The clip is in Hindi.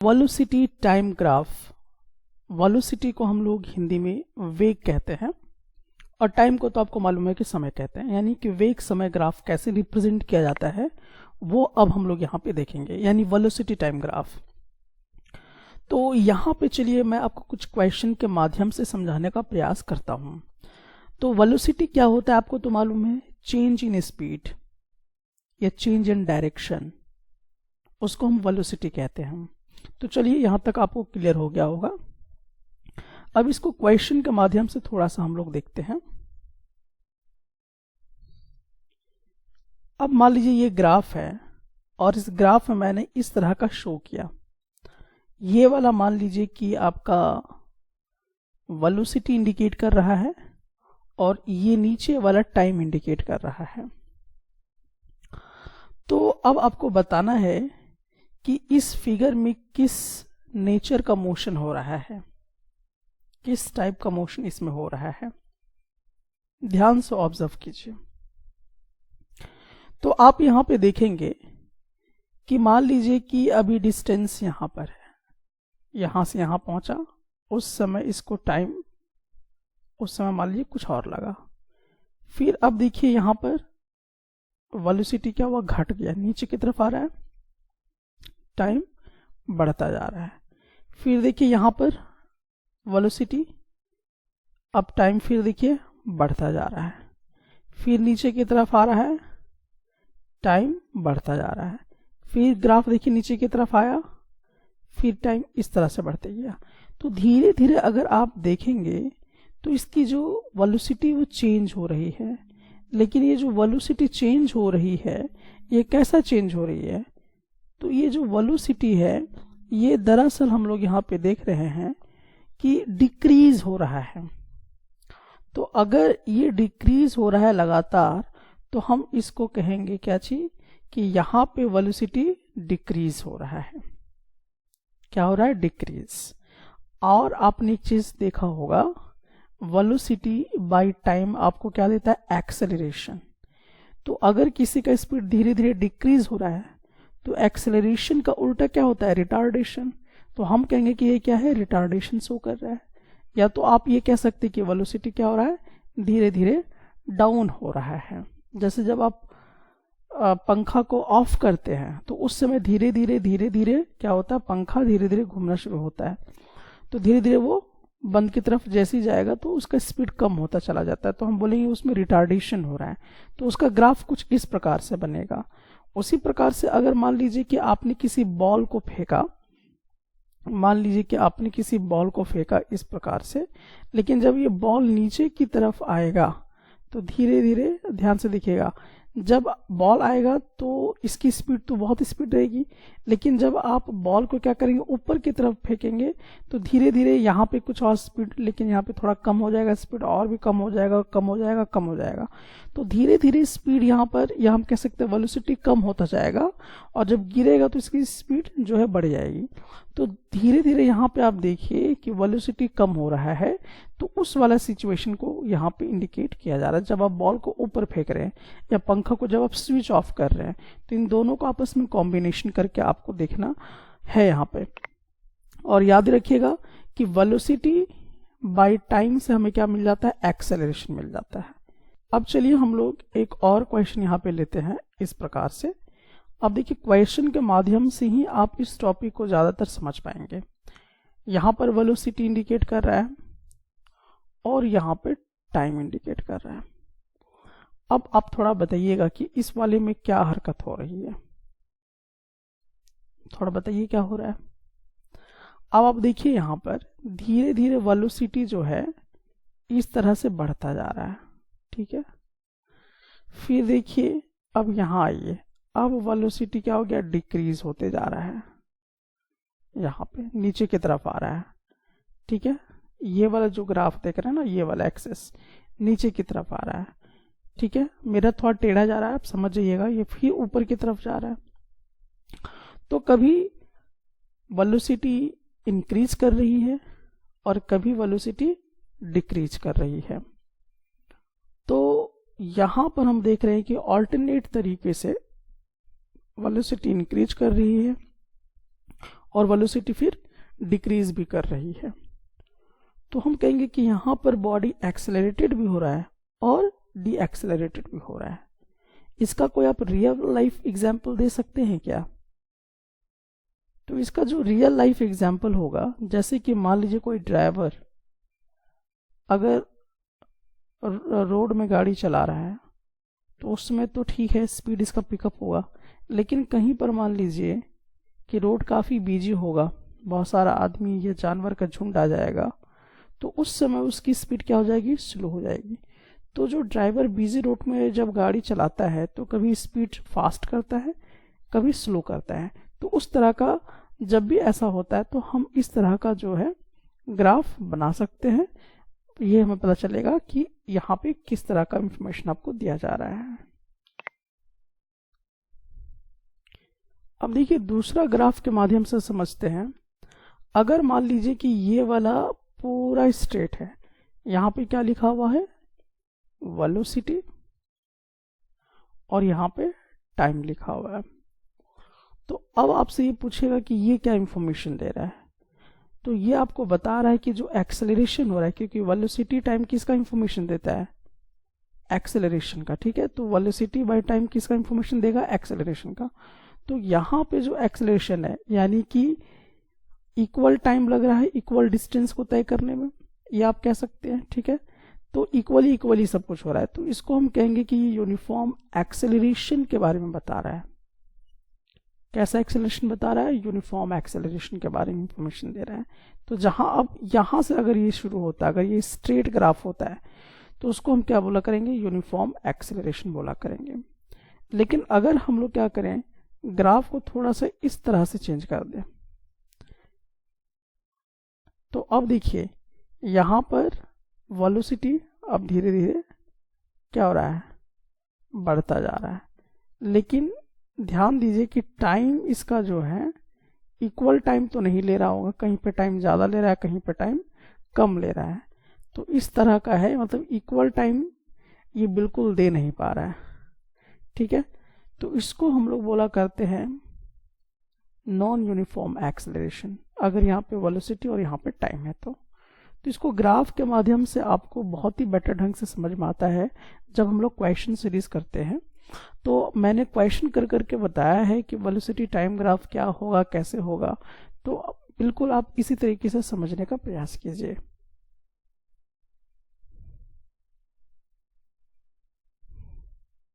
Velocity time graph. वेलोसिटी को हम लोग हिंदी में वेग कहते हैं और टाइम को तो आपको मालूम है कि समय कहते हैं, यानी कि वेग समय ग्राफ कैसे रिप्रेजेंट किया जाता है वो अब हम लोग यहाँ पे देखेंगे, यानी वेलोसिटी टाइम ग्राफ। तो यहाँ पे चलिए मैं आपको कुछ क्वेश्चन के माध्यम से समझाने का प्रयास करता हूँ। तो वेलोसिटी क्या होता है आपको तो मालूम है, चेंज इन स्पीड या चेंज इन डायरेक्शन, उसको हम वेलोसिटी कहते हैं। तो चलिए यहाँ तक आपको क्लियर हो गया होगा। अब इसको क्वेश्चन के माध्यम से थोड़ा सा हम लोग देखते हैं। अब मान लीजिए ये ग्राफ है और इस ग्राफ में मैंने इस तरह का शो किया। ये वाला मान लीजिए कि आपका वेलोसिटी इंडिकेट कर रहा है और ये नीचे वाला टाइम इंडिकेट कर रहा है। तो अब आपको बताना है कि इस फिगर में किस नेचर का मोशन हो रहा है, किस टाइप का मोशन इसमें हो रहा है। ध्यान से ऑब्जर्व कीजिए। तो आप यहां पे देखेंगे कि मान लीजिए कि अभी डिस्टेंस यहां पर है, यहां से यहां पहुंचा, उस समय इसको टाइम उस समय मान लीजिए कुछ और लगा। फिर अब देखिए यहां पर वेलोसिटी क्या हुआ, घट गया, नीचे की तरफ आ रहा है, टाइम बढ़ता जा रहा है। फिर देखिए यहां पर वेलोसिटी, अब टाइम फिर देखिए बढ़ता जा रहा है। फिर नीचे की तरफ आ रहा है, टाइम बढ़ता जा रहा है। फिर ग्राफ देखिए नीचे की तरफ आया, फिर टाइम इस तरह से बढ़ते गया। तो धीरे धीरे अगर आप देखेंगे तो इसकी जो वेलोसिटी वो चेंज हो रही है। लेकिन ये जो वेलोसिटी चेंज हो रही है ये कैसा चेंज हो रही है, तो ये जो वेलोसिटी है ये दरअसल हम लोग यहाँ पे देख रहे हैं कि डिक्रीज हो रहा है। तो अगर ये डिक्रीज हो रहा है लगातार तो हम इसको कहेंगे क्या चीज, कि यहाँ पे वेलोसिटी डिक्रीज हो रहा है। क्या हो रहा है, डिक्रीज। और आपने एक चीज देखा होगा, वेलोसिटी बाय टाइम आपको क्या देता है, एक्सेलरेशन। तो अगर किसी का स्पीड धीरे धीरे डिक्रीज हो रहा है तो एक्सेलरेशन का उल्टा क्या होता है, रिटार्डेशन। तो हम कहेंगे कि ये क्या है, रिटार्डेशन शो कर रहा है। या तो आप ये कह सकते हैं कि वेलोसिटी क्या हो रहा है, धीरे धीरे डाउन हो रहा है। जैसे जब आप पंखा को ऑफ करते हैं तो उस समय धीरे धीरे क्या होता है, पंखा धीरे धीरे घूमना शुरू होता है। तो धीरे धीरे वो बंद की तरफ जैसे ही जाएगा तो उसका स्पीड कम होता चला जाता है, तो हम बोलेंगे उसमें रिटार्डेशन हो रहा है। तो उसका ग्राफ कुछ इस प्रकार से बनेगा। उसी प्रकार से अगर मान लीजिए कि आपने किसी बॉल को फेंका, मान लीजिए कि आपने किसी बॉल को फेंका इस प्रकार से, लेकिन जब ये बॉल नीचे की तरफ आएगा तो धीरे धीरे ध्यान से देखिएगा, जब बॉल आएगा तो इसकी स्पीड तो बहुत स्पीड रहेगी, लेकिन जब आप बॉल को क्या करेंगे, ऊपर की तरफ फेंकेंगे तो धीरे धीरे यहाँ पे कुछ और स्पीड, लेकिन यहाँ पे थोड़ा कम हो जाएगा स्पीड, और भी कम हो जाएगा, कम हो जाएगा, कम हो जाएगा। तो धीरे धीरे स्पीड यहाँ पर, या हम कह सकते हैं वेलोसिटी कम होता जाएगा, और जब गिरेगा तो इसकी स्पीड जो है बढ़ जाएगी। तो धीरे धीरे यहाँ पे आप देखिए कि वेलोसिटी कम हो रहा है, तो उस वाला सिचुएशन को यहाँ पे इंडिकेट किया जा रहा है। जब आप बॉल को ऊपर फेंक रहे हैं या पंखा को जब आप स्विच ऑफ कर रहे हैं, तो इन दोनों को आपस में कॉम्बिनेशन करके आपको देखना है यहाँ पे। और याद रखिएगा कि वेलोसिटी बाय टाइम से हमें क्या मिल जाता है, एक्सेलरेशन मिल जाता है। अब चलिए हम लोग एक और क्वेश्चन यहाँ पे लेते हैं इस प्रकार से। अब देखिए क्वेश्चन के माध्यम से ही आप इस टॉपिक को ज्यादातर समझ पाएंगे। यहाँ पर वेलोसिटी इंडिकेट कर रहा है और यहाँ पे टाइम इंडिकेट कर रहा है। अब आप थोड़ा बताइएगा कि इस वाले में क्या हरकत हो रही है, थोड़ा बताइए क्या हो रहा है। अब आप देखिए यहाँ पर धीरे धीरे वेलोसिटी जो है इस तरह से बढ़ता जा रहा है, ठीक है। फिर देखिए अब यहाँ आइए, अब वेलोसिटी क्या हो गया, डिक्रीज होते जा रहा है, यहाँ पे नीचे की तरफ आ रहा है, ठीक है। ये वाला जो ग्राफ देख रहे हैं ना, ये वाला एक्सेस नीचे की तरफ आ रहा है, ठीक है। मेरा थोड़ा टेढ़ा जा रहा है, आप समझ जाइएगा। ये फिर ऊपर की तरफ जा रहा है। तो कभी वेलोसिटी इंक्रीज कर रही है और कभी वेलोसिटी डिक्रीज कर रही है। तो यहां पर हम देख रहे हैं कि ऑल्टरनेट तरीके से वेलोसिटी इंक्रीज कर रही है और वेलोसिटी फिर डिक्रीज भी कर रही है। तो हम कहेंगे कि यहाँ पर बॉडी एक्सेलरेटेड भी हो रहा है और डी एक्सेलरेटेड भी हो रहा है। इसका कोई आप रियल लाइफ एग्जाम्पल दे सकते हैं क्या? तो इसका जो रियल लाइफ एग्जाम्पल होगा, जैसे कि मान लीजिए कोई ड्राइवर अगर रोड में गाड़ी चला रहा है तो उसमें तो ठीक है, स्पीड इसका पिकअप होगा, लेकिन कहीं पर मान लीजिए कि रोड काफ़ी बिजी होगा, बहुत सारा आदमी या जानवर का झुंड आ जाएगा, तो उस समय उसकी स्पीड क्या हो जाएगी? स्लो हो जाएगी। तो जो ड्राइवर बिजी रोड में जब गाड़ी चलाता है तो कभी स्पीड फास्ट करता है, कभी स्लो करता है। तो उस तरह का जब भी ऐसा होता है तो हम इस तरह का जो है ग्राफ बना सकते हैं। ये हमें पता चलेगा कि यहाँ पे किस तरह का इंफॉर्मेशन आपको दिया जा रहा है। अब देखिए दूसरा ग्राफ के माध्यम से समझते हैं। अगर मान लीजिए कि ये वाला पूरा स्ट्रेट है, यहाँ पे क्या लिखा हुआ है? वेलोसिटी, और यहाँ पे टाइम लिखा हुआ है। तो अब आपसे ये पूछेगा कि ये क्या इंफॉर्मेशन दे रहा है? तो ये आपको बता रहा है कि जो एक्सेलरेशन हो रहा है, क्योंकि वेलोसिटी टाइम किसका इंफॉर्मेशन देता है? एक्सेलरेशन का, ठीक है। तो वेलोसिटी बाय टाइम किसका इंफॉर्मेशन देगा? एक्सेलरेशन का। तो यहाँ पे जो एक्सेलरेशन है, यानी कि इक्वल टाइम लग रहा है इक्वल डिस्टेंस को तय करने में, ये आप कह सकते हैं, ठीक है। तो इक्वली सब कुछ हो रहा है, तो इसको हम कहेंगे कि ये यूनिफॉर्म एक्सेलरेशन के बारे में बता रहा है। कैसा एक्सेलरेशन बता रहा है? यूनिफॉर्म एक्सेलरेशन के बारे में इंफॉर्मेशन दे रहा है। तो जहां अब यहां से अगर ये शुरू होता है, अगर ये स्ट्रेट ग्राफ होता है, तो उसको हम क्या बोला करेंगे? यूनिफॉर्म एक्सेलरेशन बोला करेंगे। लेकिन अगर हम लोग क्या करें, ग्राफ को थोड़ा सा इस तरह से चेंज कर दें, तो अब देखिए यहां पर वेलोसिटी अब धीरे धीरे क्या हो रहा है? बढ़ता जा रहा है। लेकिन ध्यान दीजिए कि टाइम इसका जो है इक्वल टाइम तो नहीं ले रहा होगा, कहीं पे टाइम ज़्यादा ले रहा है, कहीं पे टाइम कम ले रहा है। तो इस तरह का है, मतलब इक्वल टाइम ये बिल्कुल दे नहीं पा रहा है, ठीक है। तो इसको हम लोग बोला करते हैं नॉन यूनिफॉर्म एक्सेलरेशन, अगर यहाँ पे वेलोसिटी और यहाँ पे टाइम है तो इसको ग्राफ के माध्यम से आपको बहुत ही बेटर ढंग से समझ में आता है जब हम लोग क्वेश्चन सीरीज करते हैं। तो मैंने क्वेश्चन कर करके बताया है कि वेलोसिटी टाइम ग्राफ क्या होगा, कैसे होगा, तो बिल्कुल आप इसी तरीके से समझने का प्रयास कीजिए।